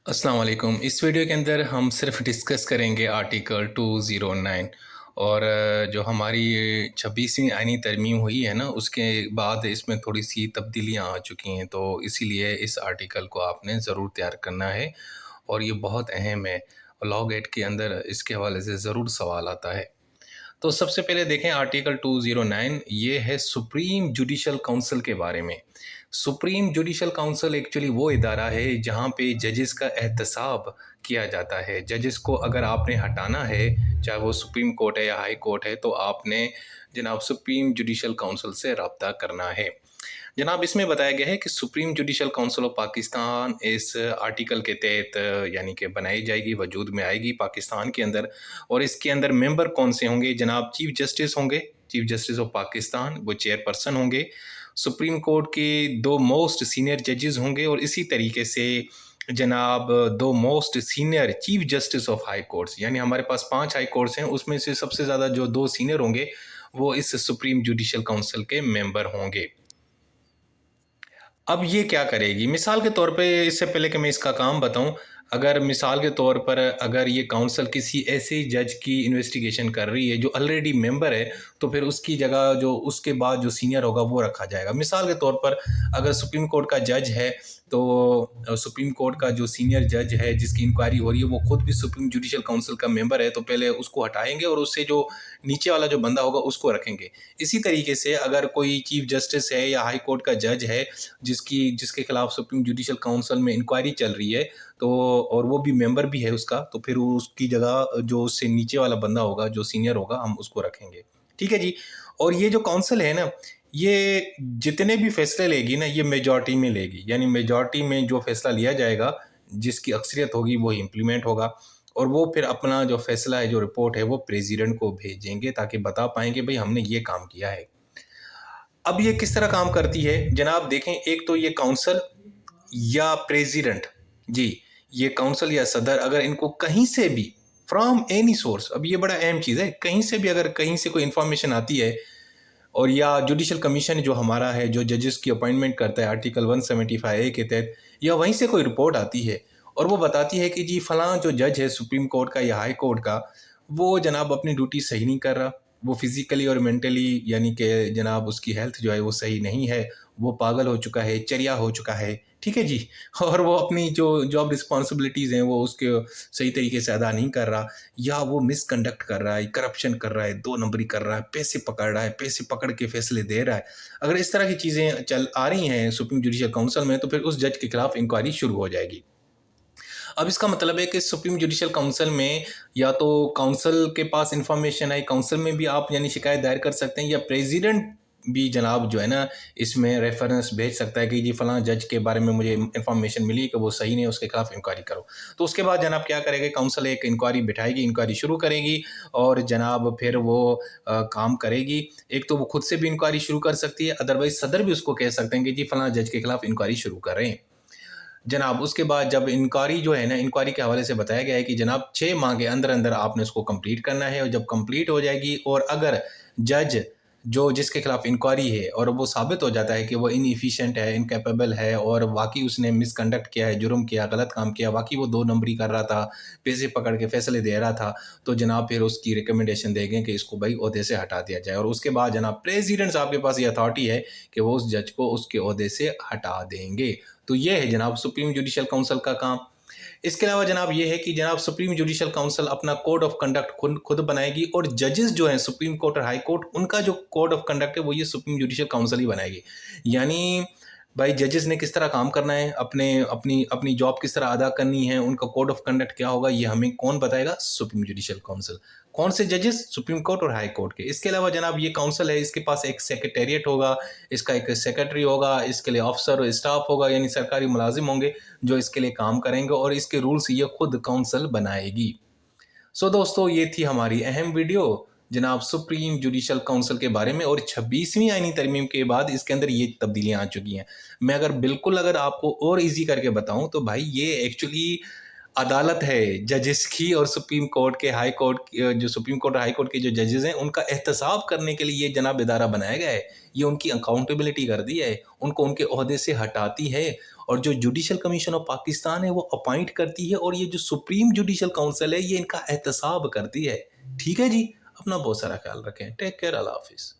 अस्सलाम वालेकुम। इस वीडियो के अंदर हम सिर्फ डिस्कस करेंगे आर्टिकल 209 और जो हमारी 26वीं आईनी तरमीम हुई है ना, उसके बाद इसमें थोड़ी सी तब्दीलियां आ चुकी हैं, तो इसीलिए इस आर्टिकल को आपने ज़रूर तैयार करना है और ये बहुत अहम है। लॉ गेट के अंदर इसके हवाले से ज़रूर सवाल आता है। तो सबसे पहले देखें आर्टिकल 209, ये है सुप्रीम जुडिशल काउंसिल के बारे में। सुप्रीम जुडिशल काउंसिल एक्चुअली वो इदारा है जहाँ पे जजेस का एहतसाब किया जाता है। जजेस को अगर आपने हटाना है, चाहे वो सुप्रीम कोर्ट है या हाई कोर्ट है, तो आपने जनाब सुप्रीम जुडिशल काउंसिल से रब्ता करना है। जनाब इसमें बताया गया है कि supreme judicial council of Pakistan इस आर्टिकल के तहत यानी कि बनाई जाएगी, वजूद में आएगी पाकिस्तान के अंदर। और इसके अंदर मेंबर कौन से होंगे? जनाब चीफ जस्टिस होंगे, चीफ जस्टिस ऑफ पाकिस्तान, वो चेयरपर्सन होंगे। सुप्रीम कोर्ट के दो मोस्ट सीनियर जजेस होंगे और इसी तरीके से जनाब दो most senior chief justice of high courts, यानी हमारे पास 5 हाई कोर्ट्स हैं, उसमें से सबसे ज़्यादा जो 2 सीनियर होंगे वो इस सुप्रीम जुडिशल काउंसिल के मेंबर होंगे। अब ये क्या करेगी? मिसाल के तौर पे, इससे पहले कि मैं इसका काम बताऊँ, अगर मिसाल के तौर पर अगर ये काउंसिल किसी ऐसे जज की इन्वेस्टिगेशन कर रही है जो ऑलरेडी मेंबर है, तो फिर उसकी जगह जो उसके बाद जो सीनियर होगा वो रखा जाएगा। मिसाल के तौर पर अगर सुप्रीम कोर्ट का जज है, तो सुप्रीम कोर्ट का जो सीनियर जज है जिसकी इंक्वायरी हो रही है वो खुद भी सुप्रीम जुडिशल काउंसिल का मेंबर है, तो पहले उसको हटाएँगे और उससे जो नीचे वाला जो बंदा होगा उसको रखेंगे। इसी तरीके से अगर कोई चीफ जस्टिस है या हाई कोर्ट का जज है जिसके खिलाफ सुप्रीम जुडिशल काउंसिल में इंक्वायरी चल रही है, तो और वो भी मेंबर भी है उसका, तो फिर उसकी जगह जो उससे नीचे वाला बंदा होगा, जो सीनियर होगा, हम उसको रखेंगे। ठीक है जी। और ये जो काउंसिल है ना, ये जितने भी फैसले लेगी ना, ये मेजॉरिटी में लेगी, यानी मेजॉरिटी में जो फैसला लिया जाएगा, जिसकी अक्सरियत होगी वो इम्प्लीमेंट होगा। और वो फिर अपना जो फैसला है, जो रिपोर्ट है, वो प्रेसिडेंट को भेजेंगे ताकि बता पाएंगे भाई हमने ये काम किया है। अब ये किस तरह काम करती है जनाब? देखें, एक तो ये काउंसिल या प्रेसिडेंट, जी, ये काउंसिल या सदर, अगर इनको कहीं से भी फ्रॉम एनी सोर्स, अब ये बड़ा अहम चीज़ है, कहीं से भी अगर कहीं से कोई इंफॉर्मेशन आती है, और या जुडिशल कमीशन जो हमारा है, जो जजेस की अपॉइंटमेंट करता है आर्टिकल 175 ए के तहत, या वहीं से कोई रिपोर्ट आती है और वो बताती है कि जी फलां जो जज है सुप्रीम कोर्ट का या हाई कोर्ट का, वो जनाब अपनी ड्यूटी सही नहीं कर रहा, वो फिजिकली और मेंटली, यानी कि जनाब उसकी हेल्थ जो है वो सही नहीं है, वो पागल हो चुका है, चरिया हो चुका है, ठीक है जी, और वो अपनी जो जॉब रिस्पॉन्सिबिलिटीज़ हैं वो उसके सही तरीके से अदा नहीं कर रहा, या वो मिसकंडक्ट कर रहा है, करप्शन कर रहा है, दो नंबरी कर रहा है, पैसे पकड़ रहा है, पैसे पकड़ के फैसले दे रहा है। अगर इस तरह की चीज़ें चल आ रही हैं सुप्रीम जुडिशल काउंसिल में, तो फिर उस जज के खिलाफ इंक्वायरी शुरू हो जाएगी। अब इसका मतलब है कि सुप्रीम जुडिशल काउंसिल में या तो काउंसिल के पास इंफॉर्मेशन है, काउंसिल में भी आप यानी शिकायत दायर कर सकते हैं, या प्रेसिडेंट भी जनाब जो है ना इसमें रेफरेंस भेज सकता है कि जी फलां जज के बारे में मुझे इंफॉर्मेशन मिली कि वो सही नहीं है, उसके खिलाफ इंक्वायरी करो। तो उसके बाद जनाब क्या करेगा? काउंसिल एक इंक्वायरी बिठाएगी, इंक्वायरी शुरू करेगी और जनाब फिर वो काम करेगी। एक तो वो खुद से भी इंक्वायरी शुरू कर सकती है, अदरवाइज सदर भी उसको कह सकते हैं कि जी फलां जज के खिलाफ इंक्वायरी शुरू करें जनाब। उसके बाद जब इंक्वायरी जो है ना, इंक्वायरी के हवाले से बताया गया है कि जनाब 6 माह के अंदर अंदर आपने उसको कंप्लीट करना है, और जब कंप्लीट हो जाएगी और अगर जज जो जिसके खिलाफ इंक्वायरी है और वो साबित हो जाता है कि वो इनएफिशिएंट है, इनकैपेबल है और वाकई उसने मिसकंडक्ट किया है, जुर्म किया, गलत काम किया, वाकई वो दो नंबरी कर रहा था, पैसे पकड़ के फैसले दे रहा था, तो जनाब फिर उसकी रिकमेंडेशन देंगे कि इसको भाई ओहदे से हटा दिया जाए। और उसके बाद जनाब प्रेसिडेंट साहब के पास ये अथॉरिटी है कि वो उस जज को उसके ओहदे से हटा देंगे। तो ये है जनाब सुप्रीम जुडिशल काउंसिल का काम। इसके अलावा जनाब ये है कि जनाब सुप्रीम जुडिशल काउंसिल अपना कोड ऑफ कंडक्ट खुद खुद बनाएगी, और जजेस जो हैं सुप्रीम कोर्ट और हाई कोर्ट, उनका जो कोड ऑफ कंडक्ट है वो ये सुप्रीम जुडिशल काउंसिल ही बनाएगी। यानी भाई जजेस ने किस तरह काम करना है, अपने अपनी अपनी जॉब किस तरह अदा करनी है, उनका कोड ऑफ कंडक्ट क्या होगा, ये हमें कौन बताएगा? Supreme judicial council. कौन से जजेस? सुप्रीम कोर्ट और हाई कोर्ट के। इसके अलावा जनाब ये काउंसिल है, इसके पास एक सेक्रेटेरिएट होगा, इसका एक सेक्रेटरी होगा, इसके लिए ऑफिसर और स्टाफ होगा, यानी सरकारी मुलाजिम होंगे जो इसके लिए काम करेंगे, और इसके रूल्स ये खुद काउंसिल बनाएगी। सो दोस्तों, ये थी हमारी अहम वीडियो जनाब सुप्रीम जुडिशल काउंसिल के बारे में, और 26वीं आईनी तरमीम के बाद इसके अंदर ये तब्दीलियां आ चुकी हैं। मैं अगर बिल्कुल अगर आपको और इजी करके बताऊं तो भाई ये एक्चुअली अदालत है जजेस की, और सुप्रीम कोर्ट के हाई कोर्ट जो सुप्रीम कोर्ट और हाई कोर्ट के जो जजेस हैं उनका एहतसाब करने के लिए ये जनाब इदारा बनाया गया है। ये उनकी अकाउंटेबिलिटी कर दी है, उनको उनके ओहदे से हटाती है। और जो जुडिशल कमीशन ऑफ पाकिस्तान है वो अपॉइंट करती है, और ये जो सुप्रीम जुडिशल काउंसिल है ये इनका एहतसाब करती है। ठीक है जी, अपना बहुत सारा ख्याल रखें। टेक केयर, अल्लाह हाफिज़।